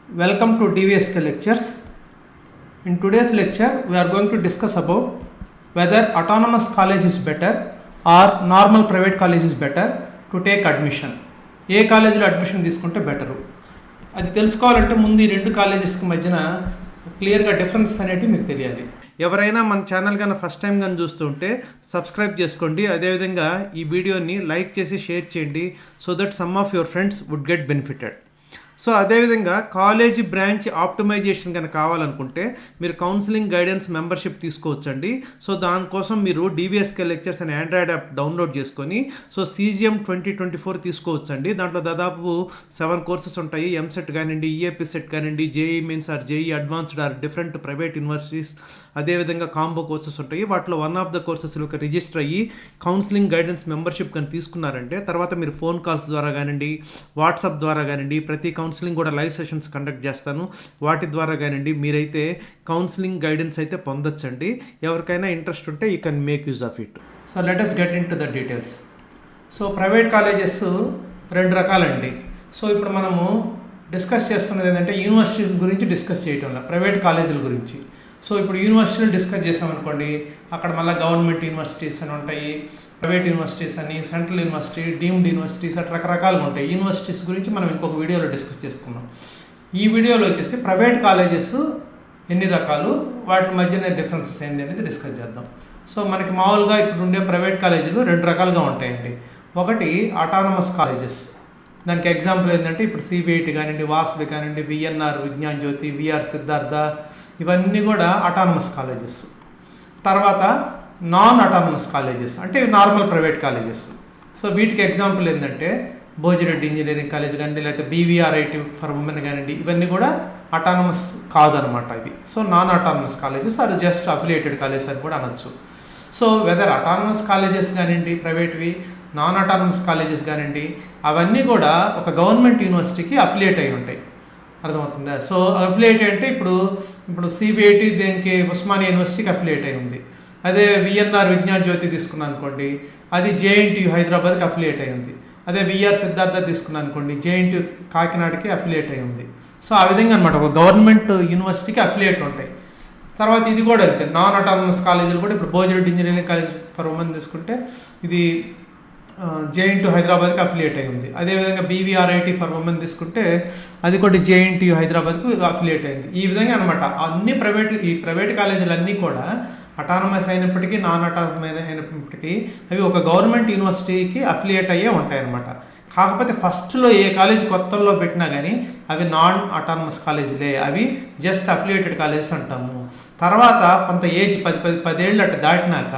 Welcome to DVSK lectures. In today's lecture, we are going to discuss about whether autonomous college is better or normal private college is better to take admission. ఏ కాలేజీలో admission తీసుకుంటే better అది తెలుసుకోవాలంటే ముందు ఈ రెండు కాలేజెస్కి మధ్యన క్లియర్గా difference అనేవి మీకు తెలియాలి. ఎవరైనా మన ఛానల్ కానీ ఫస్ట్ టైం కానీ చూస్తుంటే సబ్స్క్రైబ్ చేసుకోండి. అదేవిధంగా ఈ వీడియోని లైక్ చేసి షేర్ చేయండి so that some of your friends would get benefited. So అదేవిధంగా కాలేజీ బ్రాంచ్ ఆప్టిమైజేషన్ కనుక కావాలనుకుంటే మీరు కౌన్సిలింగ్ గైడెన్స్ మెంబర్షిప్ తీసుకోవచ్చండి. సో దానికోసం మీరు డివిఎస్కే లెక్చర్స్ అనే ఆండ్రాయిడ్ యాప్ డౌన్లోడ్ చేసుకొని సో CGM 2024 తీసుకోవచ్చండి. దాంట్లో దాదాపు 7 కోర్సెస్ ఉంటాయి. ఎంసెట్ కానివ్వండి, ఈఏపీ సెట్ కానివ్వండి, JEE Mains or JEE Advanced or different private universities, అదేవిధంగా కాంబో కోర్సెస్ ఉంటాయి. వాటిలో వన్ ఆఫ్ ద కోర్సెస్లో రిజిస్టర్ అయ్యి కౌన్సిలింగ్ గైడెన్స్ మెంబర్షిప్ కానీ తీసుకున్నారంటే తర్వాత మీరు ఫోన్ కాల్స్ ద్వారా కానివ్వండి, వాట్సాప్ ద్వారా కానివ్వండి, ప్రతి కౌన్సిలింగ్ కూడా లైవ్ సెషన్స్ కండక్ట్ చేస్తాను. వాటి ద్వారా కానివ్వండి మీరైతే కౌన్సిలింగ్ గైడెన్స్ అయితే పొందొచ్చండి. ఎవరికైనా ఇంట్రెస్ట్ ఉంటే you can make use of it. So let us get in to the details. So private colleges రెండు రకాలండి. సో ఇప్పుడు మనము డిస్కస్ చేస్తున్నది ఏంటంటే యూనివర్సిటీల గురించి డిస్కస్ చేయటంలో ప్రైవేట్ కాలేజీల గురించి. సో ఇప్పుడు యూనివర్సిటీలు డిస్కస్ చేసామనుకోండి, అక్కడ మళ్ళీ గవర్నమెంట్ యూనివర్సిటీస్ అని ఉంటాయి, ప్రైవేట్ యూనివర్సిటీస్ అని, సెంట్రల్ యూనివర్సిటీ, డీమ్డ్ యూనివర్సిటీస్ అట్లా రకరకాలుగా ఉంటాయి. యూనివర్సిటీస్ గురించి మనం ఇంకొక వీడియోలో డిస్కస్ చేసుకున్నాం. ఈ వీడియోలో వచ్చేసి ప్రైవేట్ కాలేజెస్ ఎన్ని రకాలు, వాటి మధ్యన డిఫరెన్సెస్ ఏంటి అనేది డిస్కస్ చేద్దాం. సో మనకి మామూలుగా ఇప్పుడు ఉండే ప్రైవేట్ కాలేజీలు రెండు రకాలుగా ఉంటాయండి. ఒకటి ఆటానమస్ కాలేజెస్. దానికి ఎగ్జాంపుల్ ఏంటంటే ఇప్పుడు CBIT కానివ్వండి, వాసవి కానివ్వండి, VNR విజ్ఞాన్ జ్యోతి, VR సిద్ధార్థ, ఇవన్నీ కూడా ఆటానమస్ కాలేజెస్. తర్వాత నాన్ ఆటానమస్ కాలేజెస్ అంటే నార్మల్ ప్రైవేట్ కాలేజెస్. సో వీటికి ఎగ్జాంపుల్ ఏంటంటే భోజిరెడ్డి ఇంజనీరింగ్ కాలేజ్ కానివ్వండి, లేకపోతే BVRIT ఫర్ ఉమెన్ కానివ్వండి, ఇవన్నీ కూడా ఆటానమస్ కాదనమాట ఇవి. సో నాన్ ఆటానమస్ కాలేజెస్ అది జస్ట్ అఫిలియేటెడ్ కాలేజ్ అని కూడా అనొచ్చు. సో వెదర్ ఆటానమస్ కాలేజెస్ కానివ్వండి, ప్రైవేట్వి, నాన్ ఆటానమస్ కాలేజెస్ కానివ్వండి, అవన్నీ కూడా ఒక గవర్నమెంట్ యూనివర్సిటీకి అఫిలియేట్ అయి ఉంటాయి. అర్థమవుతుందా? సో అఫిలియేట్ అంటే ఇప్పుడు CBIT దేనికి ఉస్మానియా యూనివర్సిటీకి అఫిలియేట్ అయి ఉంది. అదే VNR విజ్ఞాన్ జ్యోతి తీసుకున్నాను అనుకోండి, అది JNTU హైదరాబాద్కి అఫిలియేట్ అయి ఉంది. అదే VR సిద్ధార్థ తీసుకున్నాను అనుకోండి, JNTU కాకినాడకి అఫిలియేట్ అయి ఉంది. సో ఆ విధంగా అనమాట ఒక గవర్నమెంట్ యూనివర్సిటీకి అఫిలియేట్ ఉంటాయి. తర్వాత ఇది కూడా అంతే, నాన్ ఆటానమస్ కాలేజీలు కూడా ఇప్పుడు Bhojireddy engineering college for women తీసుకుంటే ఇది JNTU హైదరాబాద్కి అఫిలియేట్ అయి ఉంది. అదేవిధంగా BVRIT ఫర్ ఉమెన్ తీసుకుంటే అది కూడా JNTU హైదరాబాద్కు అఫిలియేట్ అయింది. ఈ విధంగా అనమాట అన్ని ప్రైవేట్ కాలేజీలు అన్నీ కూడా అటానమస్ అయినప్పటికీ, నాన్ అటానమస్ అయినప్పటికీ అవి ఒక గవర్నమెంట్ యూనివర్సిటీకి అఫిలియేట్ అయ్యే ఉంటాయన్నమాట. కాకపోతే ఫస్ట్లో ఏ కాలేజ్ కొత్తల్లో పెట్టినా కానీ అవి నాన్ ఆటానమస్ కాలేజీలే, అవి జస్ట్ అఫిలియేటెడ్ కాలేజెస్ అంటాము. తర్వాత కొంత ఏజ్ 10 ఏళ్ళు అట్లా దాటినాక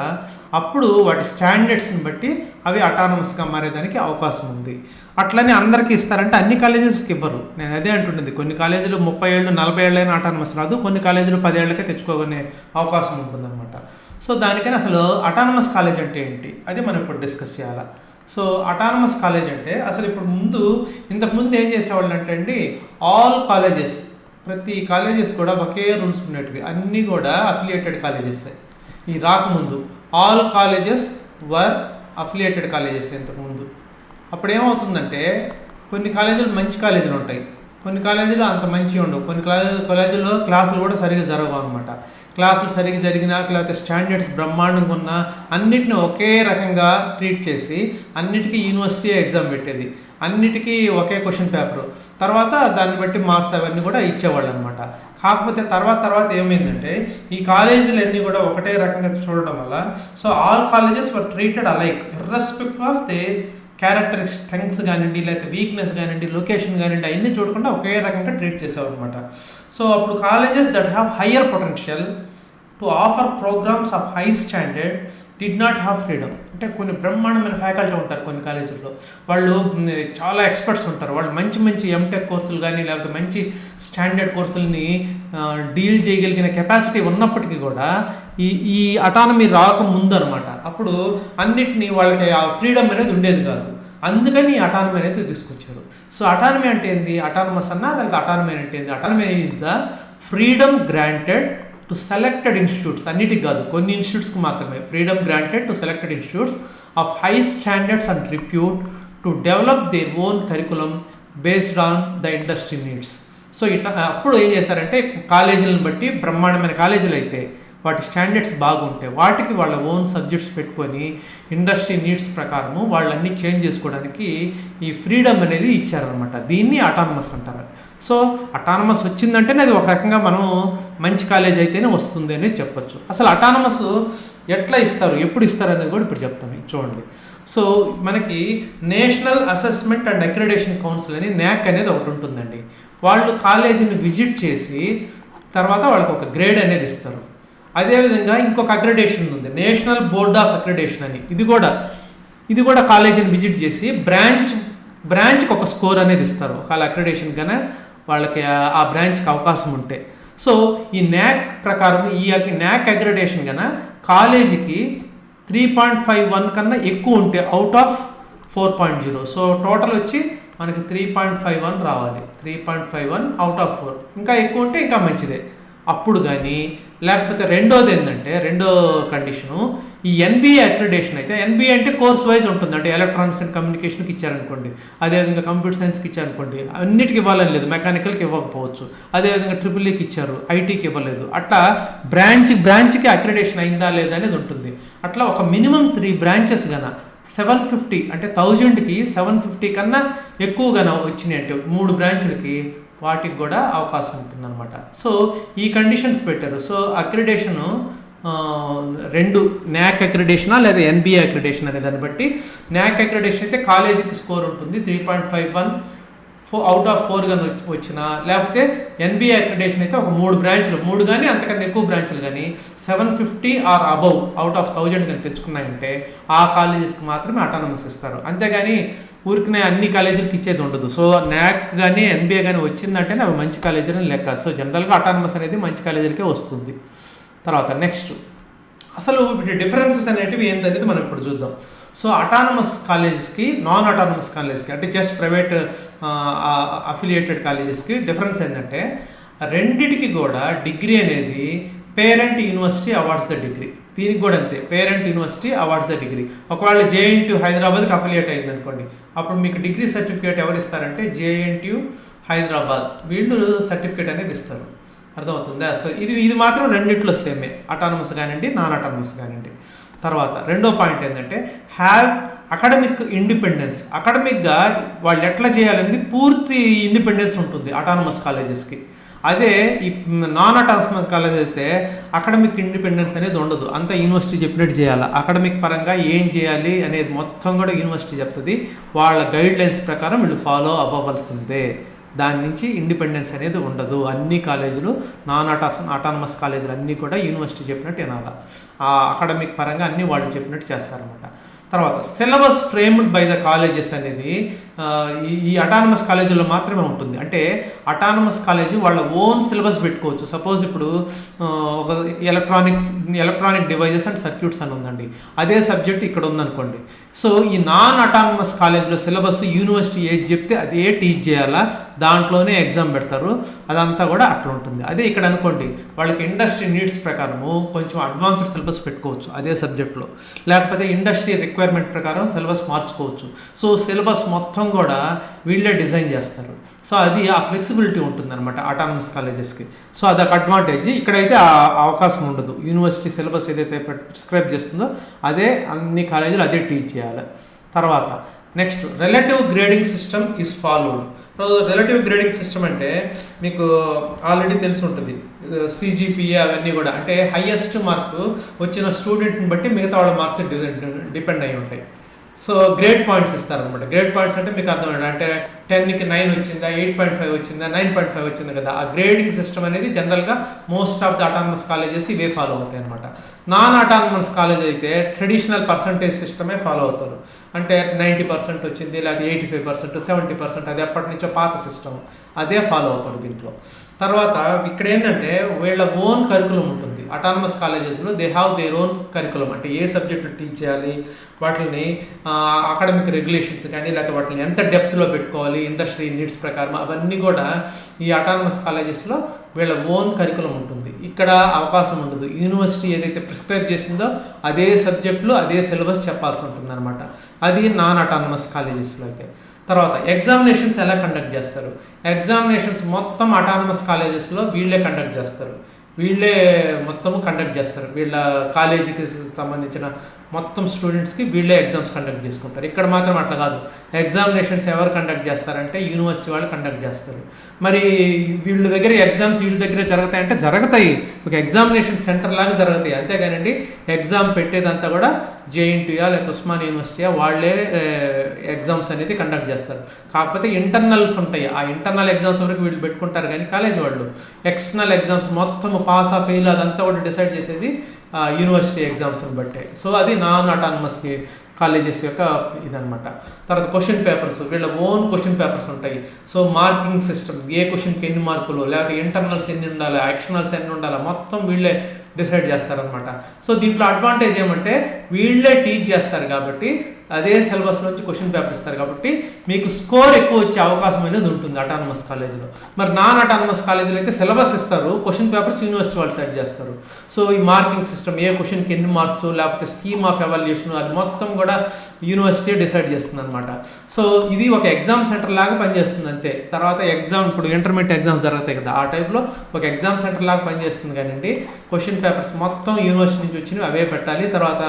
అప్పుడు వాటి స్టాండర్డ్స్ని బట్టి అవి అటానమస్గా మారేదానికి అవకాశం ఉంది. అట్లనే అందరికీ ఇస్తారంటే అన్ని కాలేజెస్కి ఇవ్వరు. నేను అదే అంటుండేది, కొన్ని కాలేజీలు 30 ఏళ్ళు 40 ఏళ్ళైనా అటానమస్ రాదు, కొన్ని కాలేజీలు 10 ఏళ్ళకే తెచ్చుకోగనే అవకాశం ఉంటుందన్నమాట. సో దానికని అసలు అటానమస్ కాలేజ్ అంటే ఏంటి అది మనం ఇప్పుడు డిస్కస్ చేయాలి. సో అటానమస్ కాలేజ్ అంటే అసలు ఇప్పుడు ఇంతకుముందు ఏం చేసేవాళ్ళు అంటే అండి, ఆల్ కాలేజెస్, ప్రతి కాలేజెస్ కూడా ఒకే రూల్స్ ఉండేటివి, అన్నీ కూడా అఫిలియేటెడ్ కాలేజెస్. ఈ రాకముందు ఆల్ కాలేజెస్ వర్ అఫిలియేటెడ్ కాలేజెస్. ఇంతకుముందు అప్పుడు ఏమవుతుందంటే కొన్ని కాలేజీలు మంచి కాలేజీలు ఉంటాయి, కొన్ని కాలేజీలు అంత మంచిగా ఉండవు, కొన్ని కాలేజీల్లో క్లాసులు కూడా సరిగ్గా జరగవు అనమాట. క్లాసులు సరిగ్గా జరిగినా లేకపోతే స్టాండర్డ్స్ బ్రహ్మాండంగా ఉన్నా అన్నిటిని ఒకే రకంగా ట్రీట్ చేసి అన్నిటికీ యూనివర్సిటీ ఎగ్జామ్ పెట్టేది, అన్నిటికీ ఒకే క్వశ్చన్ పేపరు, తర్వాత దాన్ని బట్టి మార్క్స్ అవన్నీ కూడా ఇచ్చేవాళ్ళు అనమాట. కాకపోతే తర్వాత ఏమైందంటే ఈ కాలేజీలన్నీ కూడా ఒకటే రకంగా చూడడం వల్ల so all colleges were treated alike irrespective of their character strength కానివ్వండి, లేకపోతే వీక్నెస్ కానివ్వండి, లొకేషన్ కానివ్వండి, అవన్నీ చూడకుండా ఒకే రకంగా ట్రీట్ చేసేవారు అనమాట. సో అప్పుడు colleges that have higher potential to offer programmes of high standard did not have freedom. అంటే కొన్ని బ్రహ్మాండమైన ఫ్యాకల్టీ ఉంటారు కొన్ని కాలేజీల్లో, వాళ్ళు చాలా ఎక్స్పర్ట్స్ ఉంటారు, వాళ్ళు మంచి MTech కోర్సులు కానీ లేకపోతే మంచి స్టాండర్డ్ కోర్సులని డీల్ చేయగలిగిన కెపాసిటీ ఉన్నప్పటికీ కూడా ఈ అటానమీ రాకముందు అనమాట, అప్పుడు అన్నిటినీ వాళ్ళకి ఆ ఫ్రీడమ్ అనేది ఉండేది కాదు. అందుకని అటానమీ అనేది తీసుకొచ్చారు. సో అటానమీ అంటే ఏంది, అటానమస్ అన్నా లేకపోతే అటానమీ అంటే ఏంది, autonomy is the freedom granted to selected institutes, అన్నిటికి కాదు కొన్ని ఇన్స్టిట్యూట్స్కి మాత్రమే, freedom granted to selected institutes of high standards and రిప్యూట్ to develop their own curriculum based on the industry needs. So అప్పుడు ఏం చేశారంటే కాలేజీలను బట్టి బ్రహ్మాండమైన కాలేజీలు అయితే వాటి స్టాండర్డ్స్ బాగుంటాయి, వాటికి వాళ్ళ ఓన్ సబ్జెక్ట్స్ పెట్టుకొని ఇండస్ట్రీ నీడ్స్ ప్రకారము వాళ్ళన్నీ చేంజ్ చేసుకోవడానికి ఈ ఫ్రీడమ్ అనేది ఇచ్చారనమాట. దీన్ని అటానమస్ అంటారు. సో అటానమస్ వచ్చిందంటేనే అది ఒక రకంగా మనం మంచి కాలేజ్ అయితేనే వస్తుంది అనేది చెప్పొచ్చు. అసలు అటానమస్ ఎట్లా ఇస్తారు, ఎప్పుడు ఇస్తారు అనేది కూడా ఇప్పుడు చెప్తాను, చూడండి. సో మనకి national assessment and accreditation council అని న్యాక్ అనేది ఒకటి ఉంటుందండి. వాళ్ళు కాలేజీని విజిట్ చేసి తర్వాత వాళ్ళకి ఒక గ్రేడ్ అనేది ఇస్తారు. అదేవిధంగా ఇంకొక అక్రిడేషన్ ఉంది, నేషనల్ బోర్డ్ ఆఫ్ అక్రిడేషన్ అని. ఇది కూడా కాలేజీని విజిట్ చేసి బ్రాంచ్కి ఒక స్కోర్ అనేది ఇస్తారు. ఒకవేళ అక్రిడేషన్ కన్నా వాళ్ళకి ఆ బ్రాంచ్కి అవకాశం ఉంటే. సో ఈ న్యాక్ ప్రకారం ఈ న్యాక్ అక్రిడేషన్ కన్నా కాలేజీకి 3.51 కన్నా ఎక్కువ ఉంటే అవుట్ ఆఫ్ 4.0. సో టోటల్ వచ్చి మనకి 3.51 రావాలి. 3.51 అవుట్ ఆఫ్ 4. ఇంకా ఎక్కువ ఉంటే ఇంకా మంచిదే. అప్పుడు కానీ లేకపోతే రెండో కండిషను ఈ ఎన్బిఏ అక్రిడేషన్ అయితే, ఎన్బిఏ అంటే కోర్స్ వైజ్ ఉంటుంది. అంటే ఎలక్ట్రానిక్స్ అండ్ కమ్యూనికేషన్కి ఇచ్చారనుకోండి, అదేవిధంగా కంప్యూటర్ సైన్స్కి ఇచ్చారనుకోండి, అన్నిటికి ఇవ్వాలని లేదు, మెకానికల్కి ఇవ్వకపోవచ్చు. అదేవిధంగా ట్రిపుల్ఈకి ఇచ్చారు, ఐటీకి ఇవ్వలేదు. అట్లా బ్రాంచ్కి అక్రిడేషన్ అయిందా లేదా అనేది ఉంటుంది. అట్లా ఒక మినిమం 3 బ్రాంచెస్ గన 750 అంటే 1000కి 750 కన్నా ఎక్కువగా వచ్చినాయి అంటే 3 బ్రాంచ్లకి, వాటికి కూడా అవకాశం ఉంటుందన్నమాట. సో ఈ కండిషన్స్ పెట్టారు. సో అక్రిడేషను 2 న్యాక్ అక్రిడేషనా లేదా ఎన్బిఏ అక్రిడేషన్ అనే దాన్ని బట్టి. న్యాక్ అక్రిడేషన్ అయితే కాలేజీకి స్కోర్ ఉంటుంది 3.51 అవుట్ ఆఫ్ 4 కానీ వచ్చినా, లేకపోతే ఎన్బిఏ అక్రిడేషన్ అయితే ఒక 3 బ్రాంచ్లు, 3 కానీ అంతకన్నా ఎక్కువ బ్రాంచ్లు కానీ 750 ఆర్ అబవ్ అవుట్ ఆఫ్ 1000 కానీ తెచ్చుకున్నాయంటే ఆ కాలేజెస్కి మాత్రమే అటానమస్ ఇస్తారు. అంతేగాని ఊరికనే అన్ని కాలేజీలకి ఇచ్చేది ఉండదు. సో న్యాక్ కానీ ఎన్బిఏ కానీ వచ్చిందంటే అవి మంచి కాలేజీలని లెక్క. సో జనరల్గా అటానమస్ అనేది మంచి కాలేజీలకే వస్తుంది. తర్వాత నెక్స్ట్ అసలు డిఫరెన్సెస్ అనేటివి ఏంటనేది మనం ఇప్పుడు చూద్దాం. సో అటానమస్ కాలేజెస్కి, నాన్ అటానమస్ కాలేజెస్కి, అంటే జస్ట్ ప్రైవేట్ అఫిలియేటెడ్ కాలేజెస్కి డిఫరెన్స్ ఏంటంటే రెండిటికి కూడా డిగ్రీ అనేది parent university awards the degree. దీనికి కూడా అంతే, parent university awards the degree. ఒకవేళ జేఎన్టీయూ హైదరాబాద్కి అఫిలియేట్ అయింది అనుకోండి, అప్పుడు మీకు డిగ్రీ సర్టిఫికేట్ ఎవరు ఇస్తారంటే జేఎన్టీయూ హైదరాబాద్, వీళ్ళు సర్టిఫికేట్ అనేది ఇస్తారు. అర్థమవుతుందా? సో ఇది మాత్రం రెండిట్లో సేమే, అటానమస్ కానివ్వండి, నాన్ అటానమస్ కానివ్వండి. తర్వాత రెండో పాయింట్ ఏంటంటే హ్యావ్ అకాడమిక్ ఇండిపెండెన్స్. అకాడమిక్గా వాళ్ళు ఎట్లా చేయాలనేది పూర్తి ఇండిపెండెన్స్ ఉంటుంది అటానమస్ కాలేజెస్కి. అదే ఈ నాన్ అటానమస్ కాలేజ్ అయితే అకాడమిక్ ఇండిపెండెన్స్ అనేది ఉండదు, అంతా యూనివర్సిటీ చెప్పినట్టు చేయాలి. అకాడమిక్ పరంగా ఏం చేయాలి అనేది మొత్తం కూడా యూనివర్సిటీ చెప్తుంది. వాళ్ళ గైడ్ లైన్స్ ప్రకారం వీళ్ళు ఫాలో అవ్వవలసిందే. దాని నుంచి ఇండిపెండెన్స్ అనేది ఉండదు. అన్ని కాలేజీలు, నాన్ అటానమస్ కాలేజీలు అన్నీ కూడా యూనివర్సిటీ చెప్పినట్టు వినాలి. ఆ అకాడమిక్ పరంగా అన్నీ వాళ్ళు చెప్పినట్టు చేస్తారనమాట. తర్వాత syllabus framed by the colleges అనేది ఈ అటానమస్ కాలేజీలో మాత్రమే ఉంటుంది. అంటే అటానమస్ కాలేజీ వాళ్ళ ఓన్ సిలబస్ పెట్టుకోవచ్చు. సపోజ్ ఇప్పుడు ఒక ఎలక్ట్రానిక్ డివైజెస్ అండ్ సర్క్యూట్స్ అని ఉందండి, అదే సబ్జెక్ట్ ఇక్కడ ఉందనుకోండి. సో ఈ నాన్ అటానమస్ కాలేజీలో సిలబస్ యూనివర్సిటీ ఏది చెప్తే అదే టీచ్ చేయాలా, దాంట్లోనే ఎగ్జామ్ పెడతారు, అదంతా కూడా అట్లా ఉంటుంది. అదే ఇక్కడ అనుకోండి, వాళ్ళకి ఇండస్ట్రీ నీడ్స్ ప్రకారము కొంచెం అడ్వాన్స్డ్ సిలబస్ పెట్టుకోవచ్చు అదే సబ్జెక్ట్లో, లేకపోతే ఇండస్ట్రీ రిక్వైర్మెంట్ ప్రకారం సిలబస్ మార్చుకోవచ్చు. సో సిలబస్ మొత్తం కూడా వీళ్ళే డిజైన్ చేస్తారు. సో అది ఆ ఫ్లెక్సిబిలిటీ ఉంటుందన్నమాట అటానమస్ కాలేజెస్కి. సో అదొక అడ్వాంటేజ్. ఇక్కడైతే ఆ అవకాశం ఉండదు. యూనివర్సిటీ సిలబస్ ఏదైతే ప్రిస్క్రైబ్ చేస్తుందో అదే అన్ని కాలేజీలు అదే టీచ్ చేయాలి. తర్వాత next relative grading system is followed. Relative grading system అంటే మీకు ఆల్రెడీ తెలిసి ఉంటుంది, సిజిపిఏ అవన్నీ కూడా, అంటే హైయెస్ట్ మార్కు వచ్చిన స్టూడెంట్ని బట్టి మిగతా వాళ్ళ మార్క్స్ డిపెండ్ అయి ఉంటాయి. సో గ్రేడ్ పాయింట్స్ ఇస్తారనమాట. గ్రేడ్ పాయింట్స్ అంటే మీకు అర్థమైంది, అంటే 10కి 9 వచ్చిందా, 8.5 వచ్చిందా, 9.5 వచ్చింది కదా. ఆ గ్రేడింగ్ సిస్టమ్ అనేది జనరల్గా most of the autonomous colleges ఇవే ఫాలో అవుతాయి అనమాట. నాన్ అటానమస్ కాలేజ్ అయితే ట్రెడిషనల్ పర్సంటేజ్ సిస్టమే ఫాలో అవుతారు. అంటే 90% వచ్చింది, లేదా 85%, 70%, అది ఎప్పటి నుంచో పాత సిస్టమ్, అదే ఫాలో అవుతారు దీంట్లో. తర్వాత ఇక్కడ ఏంటంటే వీళ్ళ ఓన్ కరికులం ఉంటుంది అటానమస్ కాలేజెస్లో. They have their own curriculum. అంటే ఏ సబ్జెక్టులు టీచ్ చేయాలి, వాటిని అకాడమిక్ రెగ్యులేషన్స్ కానీ, లేకపోతే వాటిని ఎంత డెప్త్లో పెట్టుకోవాలి ఇండస్ట్రీ నీడ్స్ ప్రకారం, అవన్నీ కూడా ఈ అటానమస్ కాలేజెస్లో వీళ్ళ ఓన్ కరికులం ఉంటుంది. ఇక్కడ అవకాశం ఉండదు. యూనివర్సిటీ ఏదైతే ప్రిస్క్రైబ్ చేసిందో అదే సబ్జెక్టులు అదే సిలబస్ చెప్పాల్సి ఉంటుంది అనమాట. అది నాన్ అటానమస్ కాలేజెస్లో అయితే. తర్వాత ఎగ్జామినేషన్స్ ఎలా కండక్ట్ చేస్తారు? ఎగ్జామినేషన్స్ మొత్తం అటానమస్ కాలేజెస్లో వీళ్ళే కండక్ట్ చేస్తారు. వీళ్ళే మొత్తము కండక్ట్ చేస్తారు. వీళ్ళ కాలేజీకి సంబంధించిన మొత్తం స్టూడెంట్స్కి వీళ్ళే ఎగ్జామ్స్ కండక్ట్ చేసుకుంటారు. ఇక్కడ మాత్రం అట్లా కాదు. ఎగ్జామినేషన్స్ ఎవరు కండక్ట్ చేస్తారంటే యూనివర్సిటీ వాళ్ళు కండక్ట్ చేస్తారు. మరి వీళ్ళ దగ్గర ఎగ్జామ్స్ వీళ్ళ దగ్గర జరుగుతాయంటే జరుగుతాయి, ఒక ఎగ్జామినేషన్ సెంటర్ లాగా జరుగుతాయి. అంతేగానండి ఎగ్జామ్ పెట్టేదంతా కూడా జేఎన్టీయా లేకపోతే ఉస్మాన్ యూనివర్సిటీయా వాళ్ళే ఎగ్జామ్స్ అనేది కండక్ట్ చేస్తారు. కాకపోతే ఇంటర్నల్స్ ఉంటాయి, ఆ ఇంటర్నల్ ఎగ్జామ్స్ వరకు వీళ్ళు పెట్టుకుంటారు. కానీ కాలేజ్ వాళ్ళు ఎక్స్టర్నల్ ఎగ్జామ్స్ మొత్తం పాస్ ఆ ఫెయిల్ అదంతా కూడా డిసైడ్ చేసేది యూనివర్సిటీ ఎగ్జామ్స్ని బట్టే. సో అది నాన్ అటానమస్ కాలేజెస్ యొక్క ఇదనమాట. తర్వాత క్వశ్చన్ పేపర్స్, వీళ్ళ ఓన్ క్వశ్చన్ పేపర్స్ ఉంటాయి. సో మార్కింగ్ సిస్టమ్, ఏ క్వశ్చన్కి ఎన్ని మార్కులు, లేకపోతే ఇంటర్నల్స్ ఎన్ని ఉండాలి, ఎక్స్టర్నల్స్ ఎన్ని ఉండాలి, మొత్తం వీళ్ళే డిసైడ్ చేస్తారనమాట. సో దీంట్లో అడ్వాంటేజ్ ఏమంటే వీళ్ళే టీచ్ చేస్తారు కాబట్టి, అదే సిలబస్ నుంచి క్వశ్చన్ పేపర్ ఇస్తారు కాబట్టి మీకు స్కోర్ ఎక్కువ వచ్చే అవకాశం అనేది ఉంటుంది అటానమస్ కాలేజీలో. మరి నాన్ అటానమస్ కాలేజీలో అయితే సిలబస్ ఇస్తారు, క్వశ్చన్ పేపర్స్ యూనివర్సిటీ వాళ్ళు సెట్ చేస్తారు. సో ఈ మార్కింగ్ సిస్టమ్, ఏ క్వశ్చన్కి ఎన్ని మార్క్స్, లేకపోతే స్కీమ్ ఆఫ్ ఎవాల్యుయేషన్, అది మొత్తం కూడా యూనివర్సిటీ డిసైడ్ చేస్తుంది అనమాట. సో ఇది ఒక ఎగ్జామ్ సెంటర్ లాగా పనిచేస్తుంది అంతే. తర్వాత ఎగ్జామ్, ఇప్పుడు ఇంటర్మీడియట్ ఎగ్జామ్ జరుగుతాయి కదా, ఆ టైప్లో ఒక ఎగ్జామ్ సెంటర్ లాగా పనిచేస్తుంది. కానీ క్వశ్చన్ పేపర్స్ మొత్తం యూనివర్సిటీ నుంచి వచ్చినవి అవే పెట్టాలి. తర్వాత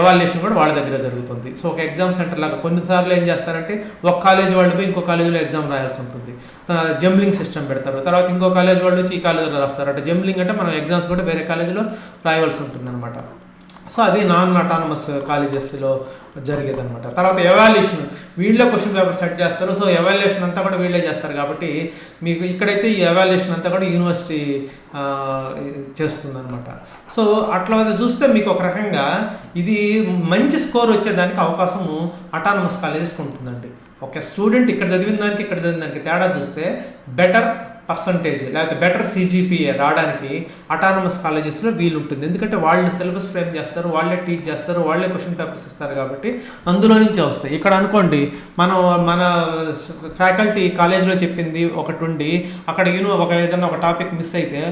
ఎవాల్యుయేషన్ కూడా వాళ్ళ దగ్గర జరుగుతుంది. సో ఒక ఎగ్జామ్ సెంటర్ లాగా కొన్నిసార్లు ఏం చేస్తారంటే ఒక కాలేజ్ వాళ్ళు పోయి ఇంకో కాలేజీలో ఎగ్జామ్ రాయాల్సి ఉంటుంది. జంబ్లింగ్ సిస్టమ్ పెడతారు. తర్వాత ఇంకో కాలేజ్ వాళ్ళు వచ్చి ఈ కాలేజీలో రాస్తారు. అంటే జంబ్లింగ్ అంటే మనం ఎగ్జామ్స్ కూడా వేరే కాలేజీలో రాయవలసి ఉంటుంది అనమాట. సో అది నాన్ అటానమస్ కాలేజెస్లో జరిగేది అనమాట. తర్వాత ఎవాల్యుయేషన్, వీళ్ళే క్వశ్చన్ పేపర్ సెట్ చేస్తారు. సో ఎవాల్యుయేషన్ అంతా కూడా వీళ్ళే చేస్తారు కాబట్టి మీకు ఇక్కడైతే ఈ ఎవాల్యుయేషన్ అంతా కూడా యూనివర్సిటీ చేస్తుందన్నమాట. సో అట్లా చూస్తే మీకు ఒక రకంగా ఇది మంచి స్కోర్ వచ్చేదానికి అవకాశము అటానమస్ కాలేజెస్కి ఉంటుందండి. ఒక స్టూడెంట్ ఇక్కడ చదివిన దానికి ఇక్కడ చదివిన దానికి తేడా చూస్తే బెటర్ పర్సంటేజ్ లేకపోతే బెటర్ సిజిపిఏ రావడానికి అటానమస్ కాలేజెస్లో వీలు ఉంటుంది. ఎందుకంటే వాళ్ళు సిలబస్ ఫ్రేమ్ చేస్తారు, వాళ్ళే టీచ్ చేస్తారు, వాళ్ళే క్వశ్చన్ పేపర్స్ ఇస్తారు కాబట్టి అందులో నుంచే వస్తాయి. ఇక్కడ అనుకోండి మన ఫ్యాకల్టీ కాలేజ్లో చెప్పింది ఒకటి ఉండి అక్కడ ఒక ఏదైనా ఒక టాపిక్ మిస్ అయితే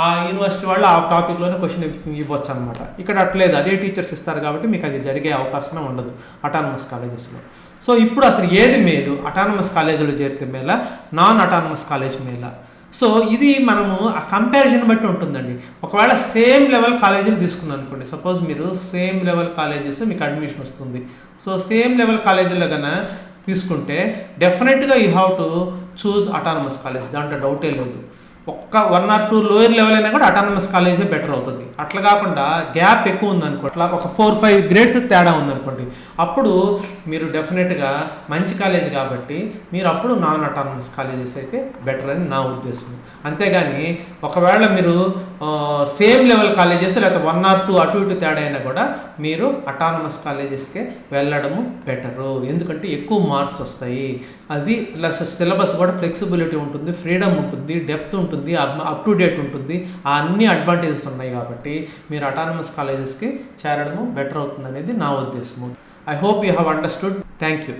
ఆ యూనివర్సిటీ వాళ్ళు ఆ టాపిక్లోనే క్వశ్చన్ ఇవ్వచ్చు అనమాట. ఇక్కడ అట్లేదు, అదే టీచర్స్ ఇస్తారు కాబట్టి మీకు అది జరిగే అవకాశమే ఉండదు అటానమస్ కాలేజెస్లో. సో ఇప్పుడు అసలు ఏది మేలు, అటానమస్ కాలేజీలో చేరితే మేలా, నాన్ అటానమస్ కాలేజ్ మేలా? సో ఇది మనము ఆ కంపారిజన్ బట్టి ఉంటుందండి. ఒకవేళ సేమ్ లెవెల్ కాలేజీలు తీసుకున్నాను అనుకోండి, సపోజ్ మీరు సేమ్ లెవెల్ కాలేజెస్ మీకు అడ్మిషన్ వస్తుంది. సో సేమ్ లెవెల్ కాలేజీలో కన్నా తీసుకుంటే డెఫినెట్గా you have to choose autonomous college, దాంట్లో డౌటే లేదు. ఒక్క 1 or 2 లోయర్ లెవెల్ అయినా కూడా అటానమస్ కాలేజే బెటర్ అవుతుంది. అట్లా కాకుండా గ్యాప్ ఎక్కువ ఉందనుకోండి, అట్లా ఒక 4-5 గ్రేడ్స్ తేడా ఉందనుకోండి, అప్పుడు మీరు డెఫినెట్గా మంచి కాలేజ్ కాబట్టి మీరు అప్పుడు నాన్ అటానమస్ కాలేజెస్ అయితే బెటర్ అని నా ఉద్దేశం. అంతేగాని ఒకవేళ మీరు సేమ్ లెవెల్ కాలేజెస్ లేకపోతే 1 or 2 అటు ఇటు తేడా అయినా కూడా మీరు అటానమస్ కాలేజెస్కే వెళ్ళడము బెటరు. ఎందుకంటే ఎక్కువ మార్క్స్ వస్తాయి, అది ప్లస్ సిలబస్ కూడా ఫ్లెక్సిబిలిటీ ఉంటుంది, ఫ్రీడమ్ ఉంటుంది, డెప్త్ ఉంటుంది, అప్ టు డేట్ ఉంటుంది. ఆ అన్ని అడ్వాంటేజెస్ ఉన్నాయి కాబట్టి మీరు అటానమస్ కాలేజెస్కి చేరడము బెటర్ అవుతుంది అనేది నా ఉద్దేశము. I hope you have understood. Thank you.